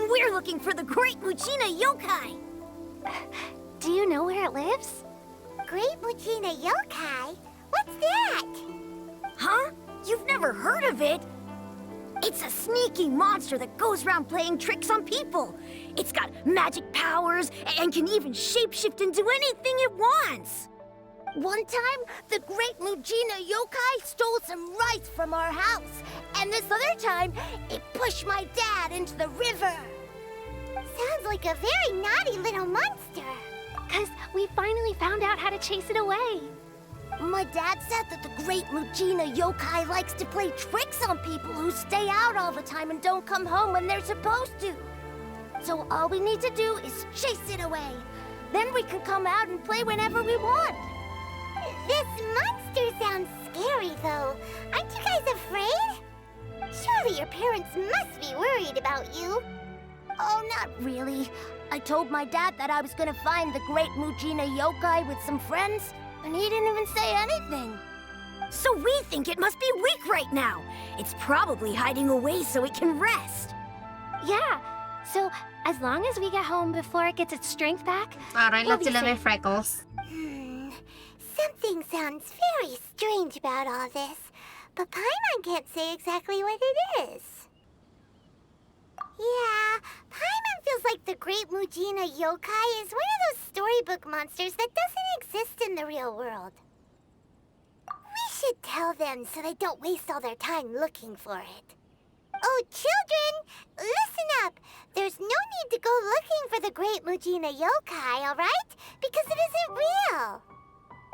We're looking for the Great Mujina Yokai! Do you know where it lives? Great Mujina Yokai? What's that? Huh? You've never heard of it? It's a sneaky monster that goes around playing tricks on people. It's got magic powers and can even shapeshift into anything it wants. One time, the Great Mujina Yokai stole some rice from our house. And this other time, it pushed my dad into the river. Sounds like a very naughty little monster. 'Cause we finally found out how to chase it away. My dad said that the Great Mujina Yokai likes to play tricks on people who stay out all the time and don't come home when they're supposed to. So all we need to do is chase it away. Then we can come out and play whenever we want. This monster sounds scary, though. Aren't you guys afraid? Surely your parents must be worried about you. Oh, not really. I told my dad that I was gonna find the Great Mujina Yokai with some friends, and he didn't even say anything. So we think it must be weak right now. It's probably hiding away so it can rest. Yeah, so as long as we get home before it gets its strength back, Parang we'll lang be sila may safe. freckles. Something sounds very strange about all this, but Paimon can't say exactly what it is. Yeah, Paimon feels like the Great Mujina Yokai is one of those storybook monsters that doesn't exist in the real world. We should tell them so they don't waste all their time looking for it. Oh, children, listen up. There's no need to go looking for the Great Mujina Yokai, all right? Because it isn't real.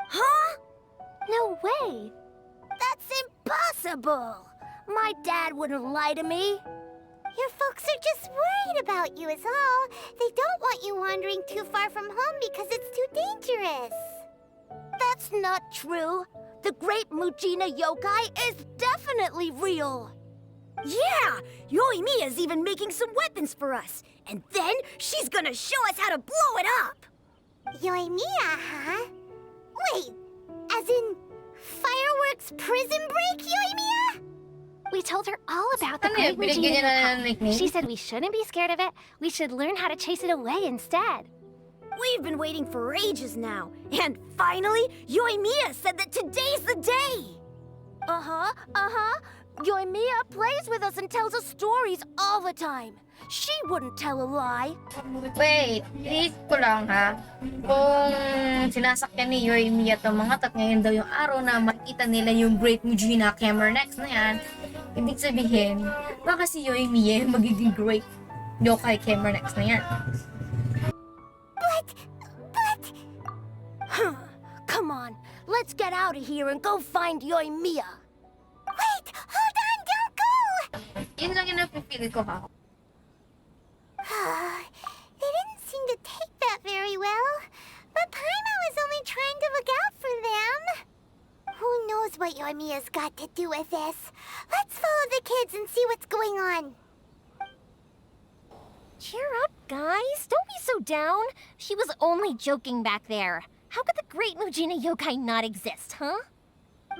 Huh? No way. That's impossible! My dad wouldn't lie to me. Your folks are just worried about you is all. They don't want you wandering too far from home because it's too dangerous. That's not true. The Great Mujina Yokai is definitely real. Yeah! Yoimiya's even making some weapons for us. And then she's gonna show us how to blow it up! Yoimiya, huh? Wait, as in fireworks prison break, Yoimiya? We told her all about the Ano Great yun? Binigyan niya na ng Mujina Yokai. nickname? She said we shouldn't be scared of it. We should learn how to chase it away instead. We've been waiting for ages now. And finally, Yoimiya said that today's the day! Yoimiya plays with us and tells us stories all the time. She wouldn't tell a lie. Wait, isip ko lang ha. Kung sinasakyan ni Yoimiya itong mga at ngayon daw yung araw na makita nila yung Great Mujina Camernex na yan, ibig sabihin, baka si Yoimiya yung magiging Great Yokai Camernex na yan. But... Come on, let's get out of here and go find Yoimiya. Wait, hold on, don't go! Yun lang yung napipili ko ha. They didn't seem to take that very well. But Paimon was only trying to look out for them. Who knows what Yoimiya's got to do with this? Let's follow the kids and see what's going on. Cheer up, guys. Don't be so down. She was only joking back there. How could the Great Mujina Yokai not exist, huh?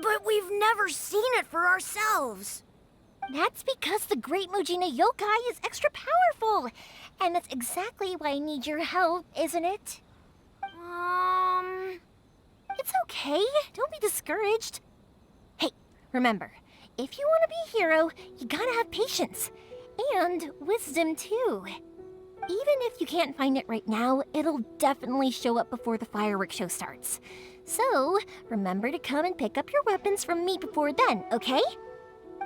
But we've never seen it for ourselves. That's because the Great Mujina Yokai is extra powerful. And that's exactly why I need your help, isn't it? It's okay. Don't be discouraged. Hey, remember, if you want to be a hero, you gotta have patience. And wisdom, too. Even if you can't find it right now, it'll definitely show up before the fireworks show starts. So, remember to come and pick up your weapons from me before then, okay?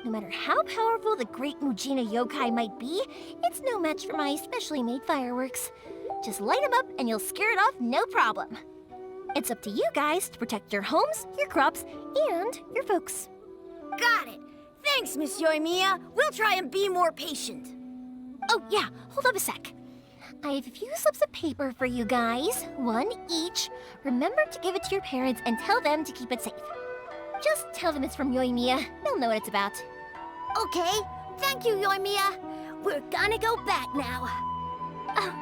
No matter how powerful the Great Mujina Yokai might be, it's no match for my specially made fireworks. Just light them up and you'll scare it off no problem. It's up to you guys to protect your homes, your crops, and your folks. Got it. Thanks, Miss Yoimiya. We'll try and be more patient. Oh yeah, hold up a sec. I have a few slips of paper for you guys, one each. Remember to give it to your parents and tell them to keep it safe. Just tell them it's from Yoimiya. They'll know what it's about. Okay, thank you, Yoimiya. We're gonna go back now. Oh,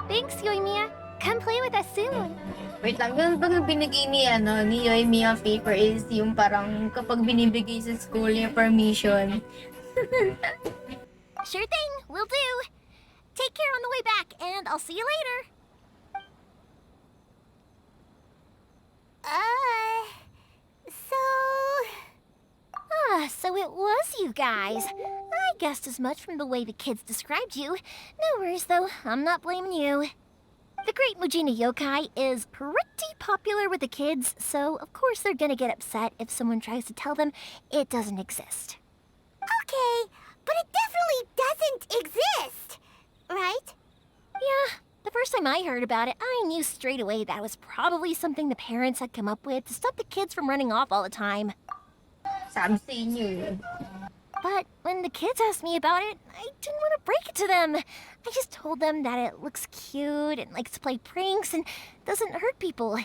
thanks, Yoimiya. Come play with us soon. Wait lang, yung pag binigay ni Yoimiya paper is yung parang kapag binibigay sa school yung permission. Sure thing, will do. Take care on the way back, and I'll see you later. So it was you guys. I guessed as much from the way the kids described you. No worries, though. I'm not blaming you. The Great Mujina Yokai is pretty popular with the kids, so of course they're gonna get upset if someone tries to tell them it doesn't exist. Okay, but it definitely doesn't exist, right? Yeah, the first time I heard about it, I knew straight away that was probably something the parents had come up with to stop the kids from running off all the time. Sabi sa inyo eh. But when the kids asked me about it, I didn't want to break it to them. I just told them that it looks cute and likes to play pranks and doesn't hurt people.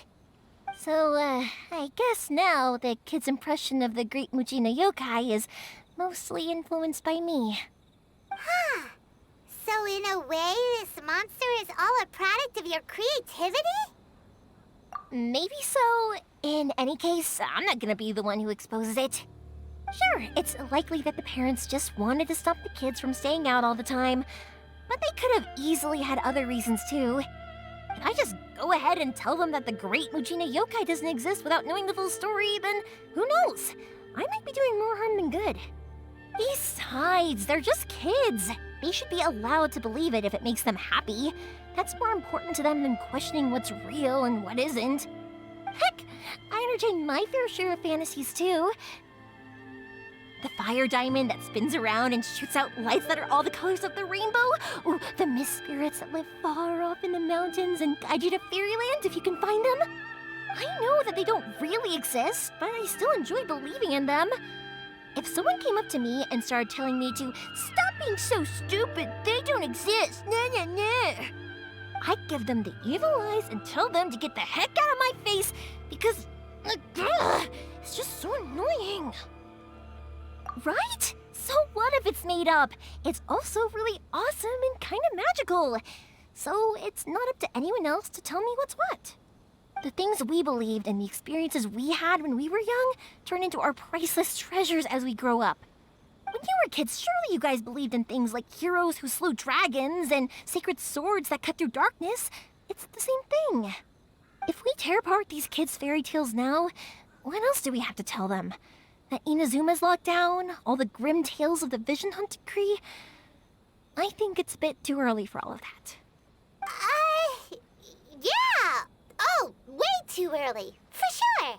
So, I guess now the kids' impression of the Great Mujina Yokai is mostly influenced by me. Huh. So in a way, this monster is all a product of your creativity? Maybe so. In any case, I'm not gonna be the one who exposes it. Sure, it's likely that the parents just wanted to stop the kids from staying out all the time, but they could have easily had other reasons too. If I just go ahead and tell them that the Great Mujina Yokai doesn't exist without knowing the full story, then who knows? I might be doing more harm than good. Besides, they're just kids. They should be allowed to believe it if it makes them happy. That's more important to them than questioning what's real and what isn't. Heck, I entertain my fair share of fantasies too. The fire diamond that spins around and shoots out lights that are all the colors of the rainbow. Ooh, the mist spirits that live far off in the mountains and guide you to fairyland if you can find them. I know that they don't really exist, but I still enjoy believing in them. If someone came up to me and started telling me to stop being so stupid, they don't exist, nah. I'd give them the evil eyes and tell them to get the heck out of my face because it's just so annoying. Right? So what if it's made up? It's also really awesome and kind of magical. So it's not up to anyone else to tell me what's what. The things we believed and the experiences we had when we were young turn into our priceless treasures as we grow up. When you were kids, surely you guys believed in things like heroes who slew dragons and sacred swords that cut through darkness. It's the same thing. If we tear apart these kids' fairy tales now, what else do we have to tell them? That Inazuma's locked down, all the grim tales of the Vision Hunt decree? I think it's a bit too early for all of that. Yeah! Oh, way too early, for sure!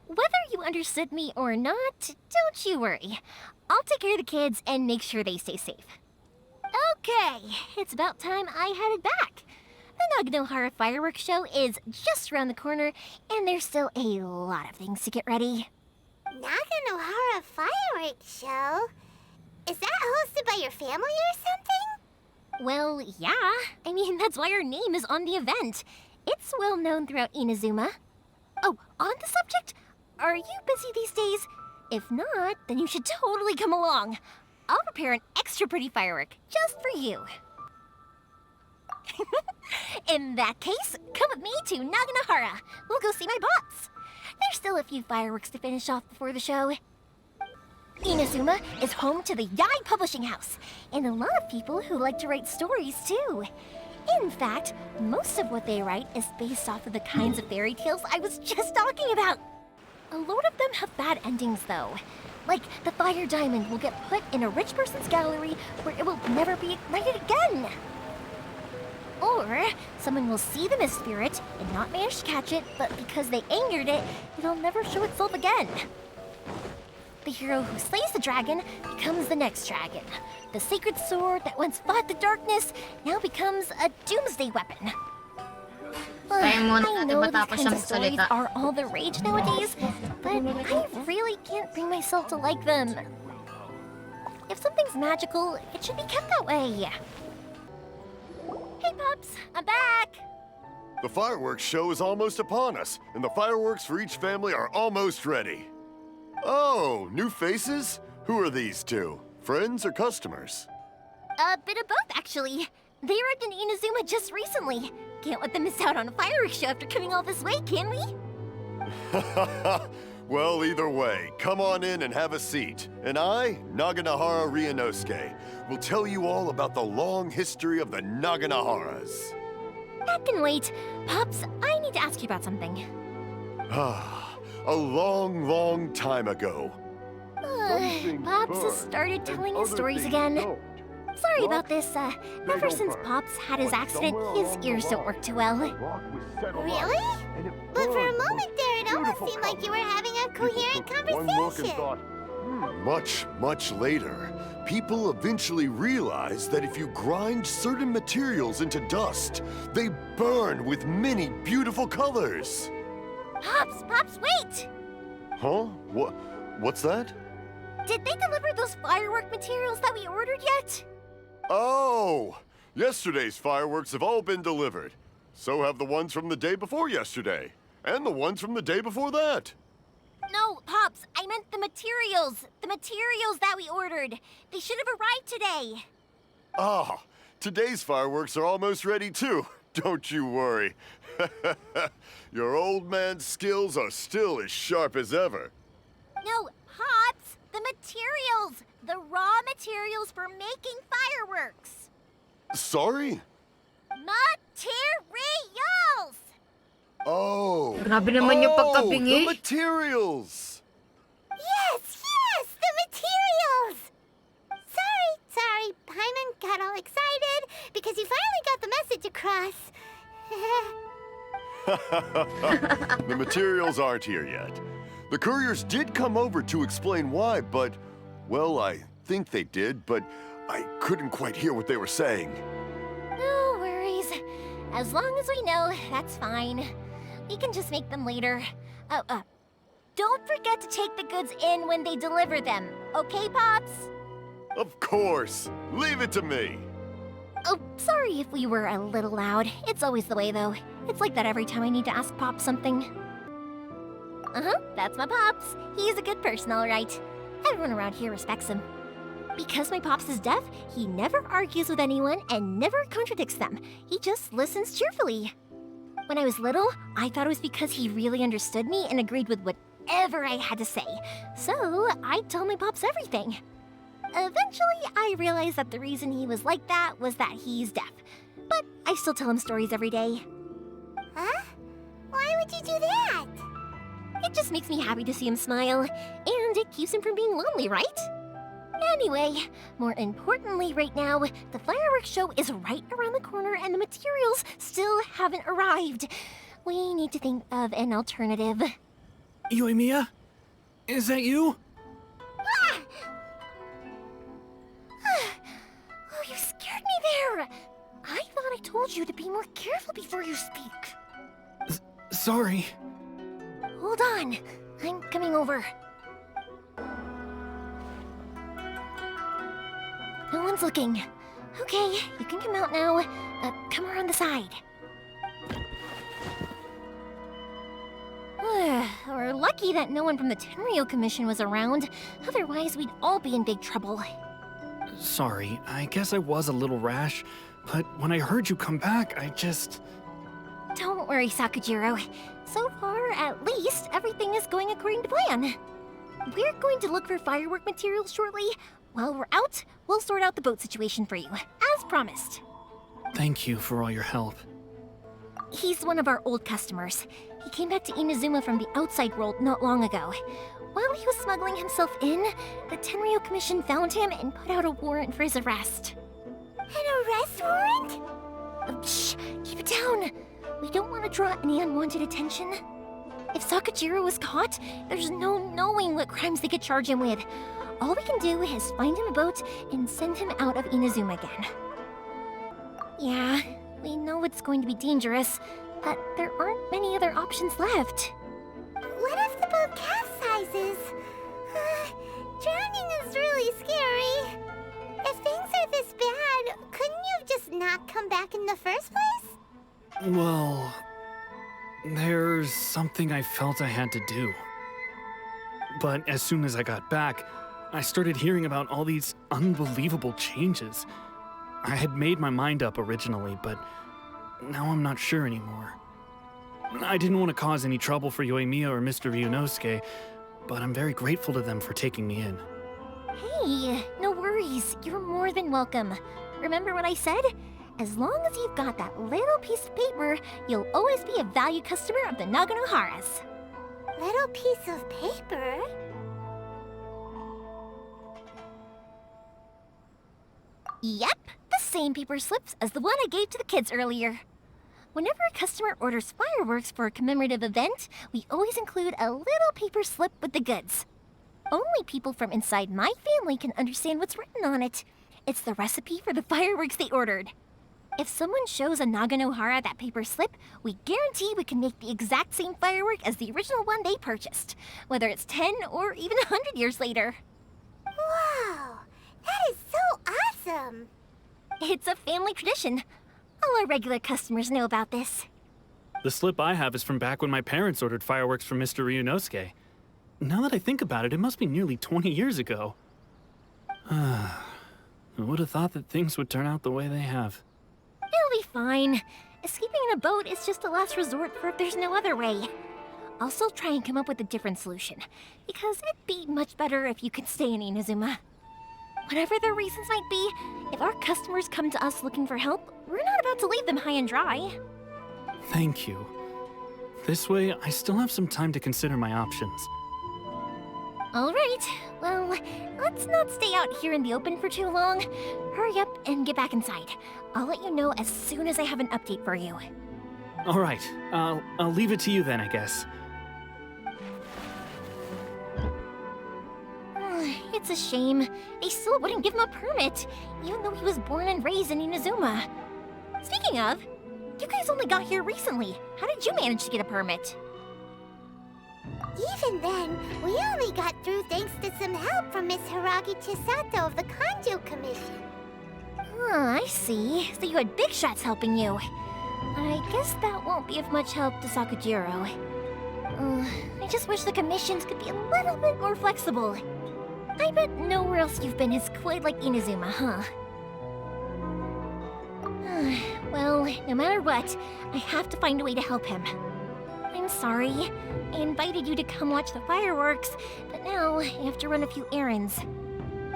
Whether you understood me or not, don't you worry. I'll take care of the kids and make sure they stay safe. Okay, it's about time I headed back. The Naganohara fireworks show is just around the corner, and there's still a lot of things to get ready. Naganohara fireworks show? Is that hosted by your family or something? Well, yeah. I mean, that's why our name is on the event. It's well known throughout Inazuma. Oh, on the subject, are you busy these days? If not, then you should totally come along. I'll prepare an extra pretty firework just for you. In that case, come with me to Naganohara. We'll go see my boss. There's still a few fireworks to finish off before the show. Inazuma is home to the Yai Publishing House, and a lot of people who like to write stories too. In fact, most of what they write is based off of the kinds of fairy tales I was just talking about. A lot of them have bad endings though. Like the fire diamond will get put in a rich person's gallery where it will never be ignited again. Or someone will see the mist spirit and not manage to catch it, but because they angered it, it'll never show itself again. The hero who slays the dragon becomes the next dragon. The sacred sword that once fought the darkness now becomes a doomsday weapon. I know these kinds of stories are all the rage nowadays, but I really can't bring myself to like them. If something's magical, it should be kept that way. Hey, pups, I'm back! The fireworks show is almost upon us, and the fireworks for each family are almost ready. Oh, new faces? Who are these two? Friends or customers? A bit of both, actually. They arrived in Inazuma just recently. Can't let them miss out on a fireworks show after coming all this way, can we? Well, either way, come on in and have a seat. And I, Naganohara Ryunosuke, will tell you all about the long history of the Naganaharas. That can wait. Pops, I need to ask you about something. Ah, a long, long time ago. Pops has started telling his stories again. Sorry about this. Ever since Pops had his accident, his ears don't work too well. Really? But for a moment there, it almost seemed like you were having a coherent conversation. Much, much later, people eventually realized that if you grind certain materials into dust, they burn with many beautiful colors. Pops, wait! Huh? What's that? Did they deliver those firework materials that we ordered yet? Oh! Yesterday's fireworks have all been delivered. So have the ones from the day before yesterday. And the ones from the day before that. No, Pops, I meant the materials. The materials that we ordered. They should have arrived today. Ah, today's fireworks are almost ready too. Don't you worry. Your old man's skills are still as sharp as ever. No, Pops, the materials. The raw materials for making fireworks. Sorry? Materials! Oh. Grabe naman yung The pagkabingi. materials. Yes, the materials! Sorry, Paimon got all excited because you finally got the message across. The materials aren't here yet. The couriers did come over to explain why, but, well, I think they did, but I couldn't quite hear what they were saying. No worries. As long as we know, that's fine. We can just make them later. Don't forget to take the goods in when they deliver them, okay, Pops? Of course. Leave it to me. Oh, sorry if we were a little loud. It's always the way, though. It's like that every time I need to ask Pops something. That's my Pops. He's a good person, all right. Everyone around here respects him. Because my Pops is deaf, he never argues with anyone and never contradicts them. He just listens cheerfully. When I was little, I thought it was because he really understood me and agreed with whatever I had to say. So I'd tell my Pops everything. Eventually, I realized that the reason he was like that was that he's deaf. But I still tell him stories every day. Huh? Why would you do that? It just makes me happy to see him smile, and it keeps him from being lonely, right? Anyway, more importantly right now, the fireworks show is right around the corner and the materials still haven't arrived. We need to think of an alternative. Yoimiya? Is that you? Oh, you scared me there! I thought I told you to be more careful before you speak. Sorry. Hold on, I'm coming over. No one's looking. Okay, you can come out now. Come around the side. We're lucky that no one from the Tenryo Commission was around. Otherwise, we'd all be in big trouble. Sorry, I guess I was a little rash, but when I heard you come back, I just... Don't worry, Sakujiro. So far, at least, everything is going according to plan. We're going to look for firework materials shortly. While we're out, we'll sort out the boat situation for you, as promised. Thank you for all your help. He's one of our old customers. He came back to Inazuma from the outside world not long ago. While he was smuggling himself in, the Tenryo Commission found him and put out a warrant for his arrest. An arrest warrant? Shh, keep it down. We don't want to draw any unwanted attention. If Sakujiro was caught, there's no knowing what crimes they could charge him with. All we can do is find him a boat and send him out of Inazuma again. Yeah, we know it's going to be dangerous, but there aren't many other options left. What if the boat capsizes? Drowning is really scary. If things are this bad, couldn't you have just not come back in the first place? Well, there's something I felt I had to do. But as soon as I got back, I started hearing about all these unbelievable changes. I had made my mind up originally, but now I'm not sure anymore. I didn't want to cause any trouble for Yoimiya or Mr. Ryunosuke, but I'm very grateful to them for taking me in. Hey, no worries. You're more than welcome. Remember what I said? As long as you've got that little piece of paper, you'll always be a valued customer of the Naganoharas. Little piece of paper? Yep, the same paper slips as the one I gave to the kids earlier. Whenever a customer orders fireworks for a commemorative event, we always include a little paper slip with the goods. Only people from inside my family can understand what's written on it. It's the recipe for the fireworks they ordered. If someone shows a Naganohara that paper slip, we guarantee we can make the exact same firework as the original one they purchased, whether it's 10 or even 100 years later. Wow, that is so awesome! It's a family tradition. All our regular customers know about this. The slip I have is from back when my parents ordered fireworks from Mr. Ryunosuke. Now that I think about it, it must be nearly 20 years ago. I would have thought that things would turn out the way they have. It'll be fine. Escaping in a boat is just a last resort for if there's no other way. I'll still try and come up with a different solution, because it'd be much better if you could stay in Inazuma. Whatever their reasons might be, if our customers come to us looking for help, we're not about to leave them high and dry. Thank you. This way, I still have some time to consider my options. All right, well, let's not stay out here in the open for too long. Hurry up and get back inside. I'll let you know as soon as I have an update for you. All right, I'll leave it to you then, I guess. It's a shame. They still wouldn't give him a permit, even though he was born and raised in Inazuma. Speaking of, you guys only got here recently. How did you manage to get a permit? Even then, we only got through thanks to some help from Miss Hiragi Chisato of the Kanjo Commission. I see. So you had big shots helping you. I guess that won't be of much help to Sakujiro. I just wish the commissions could be a little bit more flexible. I bet nowhere else you've been has quite like Inazuma, huh? Well, no matter what, I have to find a way to help him. I'm sorry. I invited you to come watch the fireworks, but now I have to run a few errands.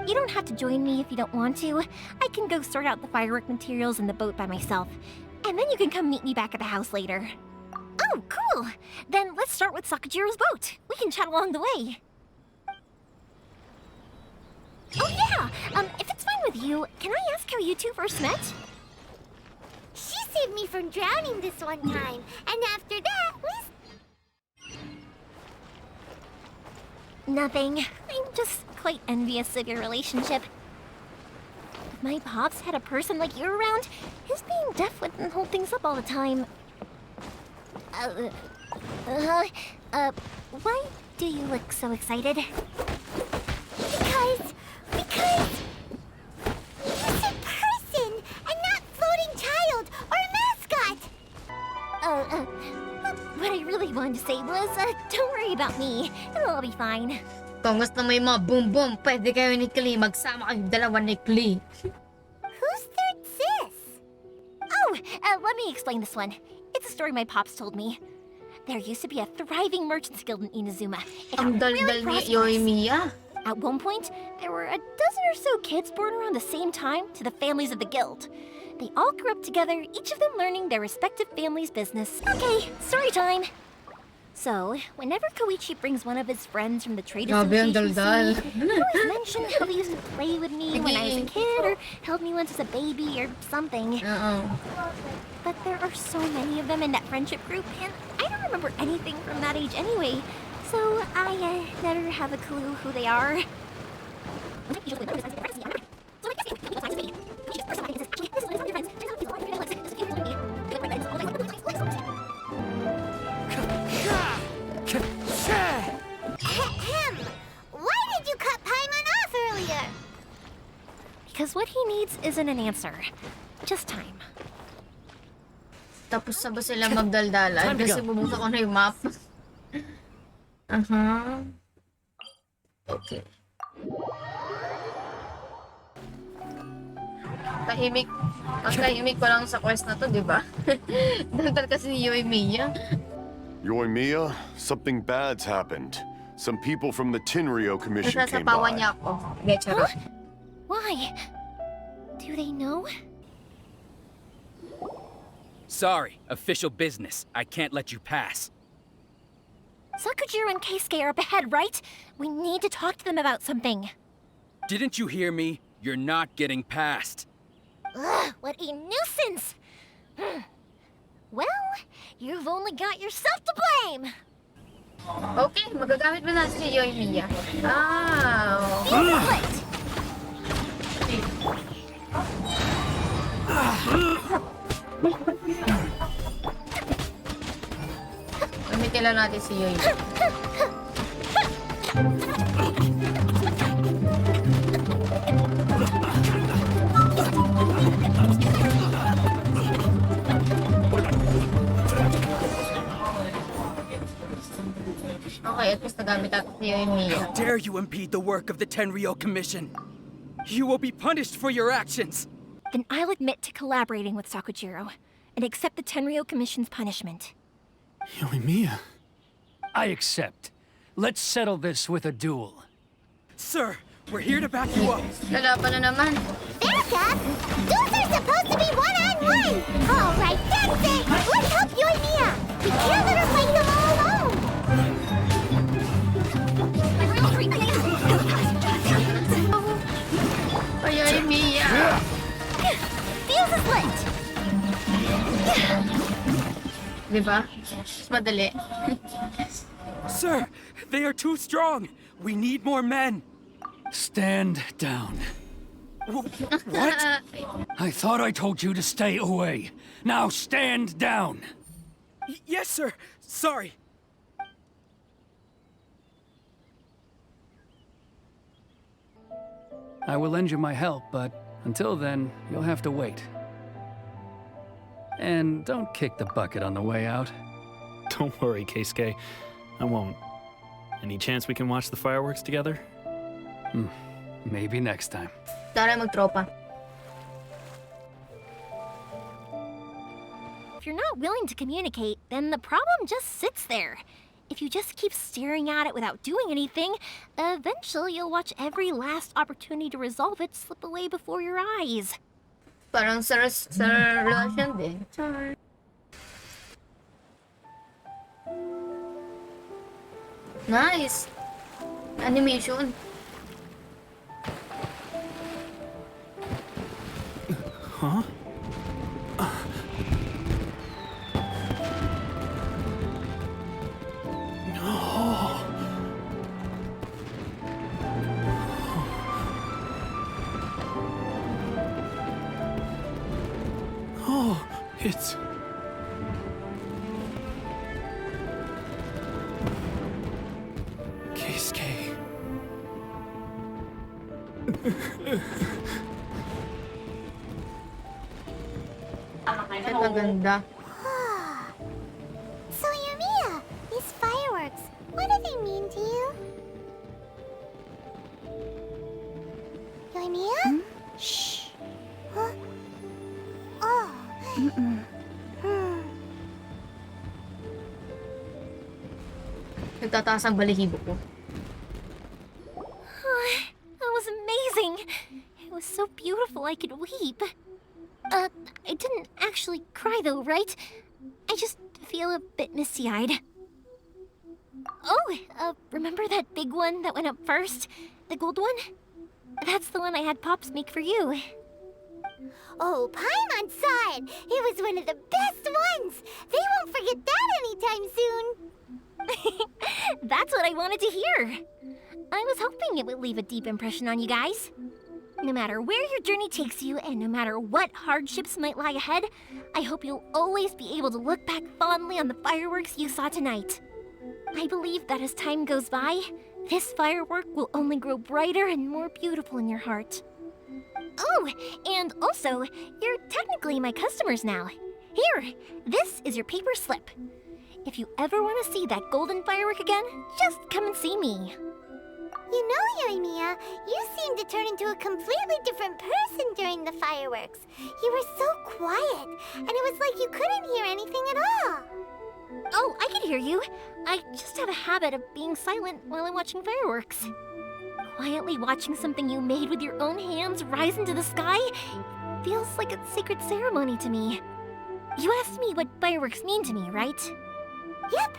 You don't have to join me if you don't want to. I can go sort out the firework materials in the boat by myself, and then you can come meet me back at the house later. Oh, cool! Then let's start with Sakujiro's boat. We can chat along the way. Oh yeah! If it's fine with you, can I ask how you two first met? She saved me from drowning this one time, and after that, Nothing. I'm just quite envious of your relationship. If my pops had a person like you around, his being deaf wouldn't hold things up all the time. Why do you look so excited? Because he's a person and not floating child or a mascot. What I really wanted to say was, don't worry about me. It'll all be fine. Kung gusto mo yung mga boom-boom, pwede kayo ni Klee. Magsama kayong dalawa ni Klee. Who's third sis? Oh, let me explain this one. It's a story my pops told me. There used to be a thriving merchants guild in Inazuma. It Ang got daldal really ni Yoimiya. At one point, there were a dozen or so kids born around the same time to the families of the guild. They all grew up together, each of them learning their respective family's business. Okay, story time! So, whenever Koichi brings one of his friends from the trade Grabe ang association, daldal. he always mention how they used to play with me when I was a kid, or held me once as a baby, or something. Oo. But there are so many of them in that friendship group, and I don't remember anything from that age anyway. So I never have a clue who they are. Ahem! Why did you cut Paimon off earlier? Because what he needs isn't an answer, just time. Tapos sabay sila magdaldalan kasi bubuksan ko na yung map. Okay. Ang tahimik ko lang sa quest na to, di ba? Daldal kasi ni Yoimiya. Yoimiya, something bad's happened. some people from the Tenryo Commission came Nasasapawan niya by. ako. Hindi, charot. Why? Do they know? Sorry, official business. I can't let you pass. Sakujiro and Keisuke are up ahead, right? We need to talk to them about something. Didn't you hear me? You're not getting past. Ugh, what a nuisance! Well, you've only got yourself to blame! Okay, magagamit ba natin si Yoimiya? Ah, Split! gamitin lang natin si Yoimiya. Okay, at least nagamit natin si Yoimiya. How dare you impede the work of the Tenryo Commission? You will be punished for your actions. Then I'll admit to collaborating with Sakujiro and accept the Tenryo Commission's punishment. Yoimiya. I accept. Let's settle this with a duel. Sir, we're here to back you up. Lalaban na naman. Backup? Duels are supposed to be one-on-one! Alright, that's it! Let's help Yoimiya! We can't let her fight them all alone! Ay, Yoimiya! Fuse is lit! Diba? Mas madali. Sir, they are too strong. We need more men. Stand down. What? I thought I told you to stay away. Now stand down. Yes, sir. Sorry. I will lend you my help, but until then, you'll have to wait. And don't kick the bucket on the way out. Don't worry, Keisuke. I won't. Any chance we can watch the fireworks together? Maybe next time. Tara, magtropa. If you're not willing to communicate, then the problem just sits there. If you just keep staring at it without doing anything, eventually you'll watch every last opportunity to resolve it slip away before your eyes. Parang sa relasyon din. Char. Nice! Animation. Huh? Oh, it's... Keisuke. At maganda. So, Yoimiya, these fireworks, what do they mean to you? Yoimiya? Shh. Huh? Oh. Nagtataas ang balahibo ko. That was amazing! It was so beautiful I could weep. I didn't actually cry though, right? I just feel a bit misty-eyed. Oh, remember that big one that went up first? The gold one? That's the one I had Pops make for you. Oh, Paimon saw it! It was one of the best ones! They won't forget that anytime soon! That's what I wanted to hear. I was hoping it would leave a deep impression on you guys. No matter where your journey takes you, and no matter what hardships might lie ahead, I hope you'll always be able to look back fondly on the fireworks you saw tonight. I believe that as time goes by, this firework will only grow brighter and more beautiful in your heart. Oh, and also, you're technically my customers now. Here, this is your paper slip. If you ever want to see that golden firework again, just come and see me. You know, Yoimiya, you seemed to turn into a completely different person during the fireworks. You were so quiet, and it was like you couldn't hear anything at all. Oh, I can hear you. I just have a habit of being silent while I'm watching fireworks. Quietly watching something you made with your own hands rise into the sky feels like a sacred ceremony to me. You asked me what fireworks mean to me, right? Yep.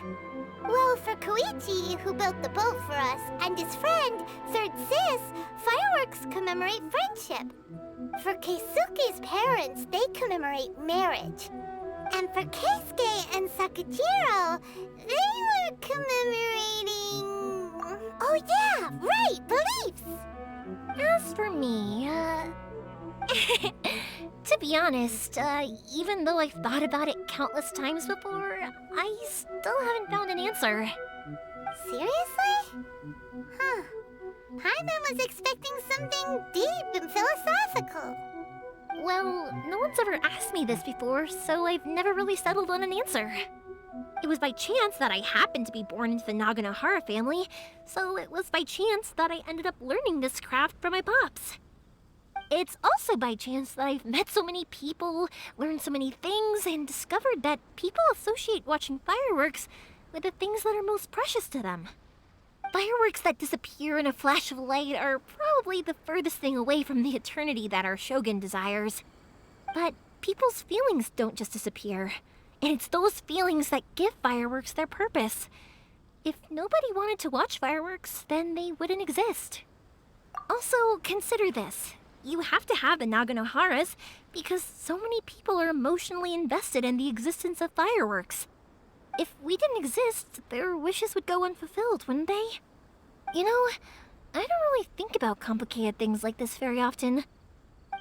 Well, for Koichi, who built the boat for us, and his friend, Third Sis, fireworks commemorate friendship. For Keisuke's parents, they commemorate marriage. And for Keisuke and Sakajiro, they were commemorating... Oh yeah, right, beliefs! As for me, to be honest, even though I've thought about it countless times before, I still haven't found an answer. Seriously? Huh. Paimon was expecting something deep and philosophical. Well, no one's ever asked me this before, so I've never really settled on an answer. It was by chance that I happened to be born into the Naganohara family, so it was by chance that I ended up learning this craft from my pops. It's also by chance that I've met so many people, learned so many things, and discovered that people associate watching fireworks with the things that are most precious to them. Fireworks that disappear in a flash of light are probably the furthest thing away from the eternity that our shogun desires. But people's feelings don't just disappear, and it's those feelings that give fireworks their purpose. If nobody wanted to watch fireworks, then they wouldn't exist. Also, consider this. You have to have the Naganoharas because so many people are emotionally invested in the existence of fireworks. If we didn't exist, their wishes would go unfulfilled, wouldn't they? You know, I don't really think about complicated things like this very often.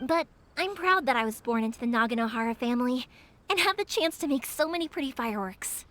But I'm proud that I was born into the Naganohara family and have the chance to make so many pretty fireworks.